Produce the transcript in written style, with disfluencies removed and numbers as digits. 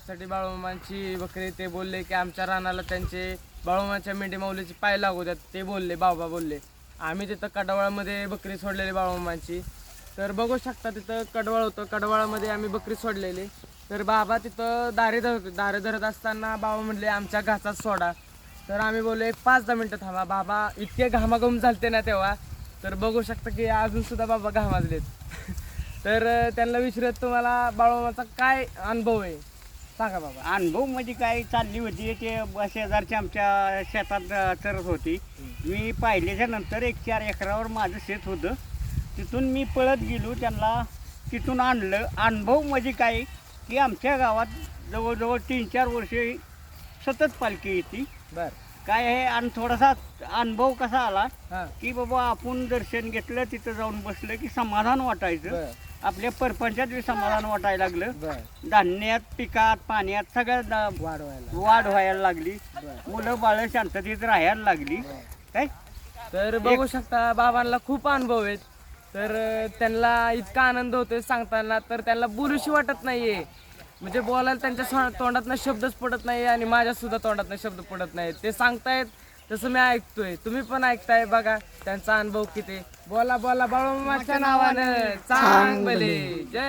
त्यासाठी बाळूमामांची बकरी ते बोलले की आमच्या रानाला त्यांचे बाळूमामाच्या मेंढी माऊलीचे पाय लागू द्यात, ते बोलले, बाबा बोलले. आम्ही तिथं कडवाळामध्ये बकरी सोडलेली बाळूमामांची. तर बघू शकता तिथं कडवाळ होतं, कडवाळामध्ये आम्ही बकरी सोडलेली. तर बाबा तिथं दारे धरत असताना बाबा म्हणले आमच्या घासात सोडा. तर आम्ही बोललो एक 5-10 मिनटं थांबा. बाबा इतके घामाघूम झालते ना तेव्हा, तर बघू शकता की अजून सुद्धा बाबा घामाजलेत. तर त्यांना विचारत तुम्हाला बाळूमामाचा काय अनुभव आहे सांगा बाबा. अनुभव म्हणजे काय, चालली होती ते शेजारच्या आमच्या शेतात चरत होती. मी पाहिल्याच्या नंतर 1-4 एकरावर माझं शेत होतं. तिथून मी पळत गेलो, त्यांना तिथून आणलं. अनुभव म्हणजे काय की आमच्या गावात जवळजवळ 3-4 वर्षे सतत पालखी येते. बर काय आहे, आणि थोडासा अनुभव कसा आला हां की बाबा आपण दर्शन घेतलं, तिथं जाऊन बसलं की समाधान वाटायचं. बर आपल्या परपंचात बी समाधान वाटायला लागलं. बर धान्यात, पिकात, पाण्यात सगळ्यात वाढवायला. वाढ व्हायला लागली. बर मुलं बाळ शांततेत राहायला लागली. काय तर बघू शकता बाबांना खूप अनुभव आहेत. तर त्यांना इतका आनंद होतोय सांगताना, तर त्यांना बोलूशी वाटत नाहीये. म्हणजे बोलायला त्यांच्या तोंडातनं शब्दच पडत नाही आणि माझ्या सुद्धा तोंडातनं शब्द पडत नाहीत. ते सांगतायत तसं मी ऐकतोय, तुम्ही पण ऐकताय. बघा त्यांचा अनुभव किती. बोला बोला बाळूमामाच्या नावानं चांगले जय.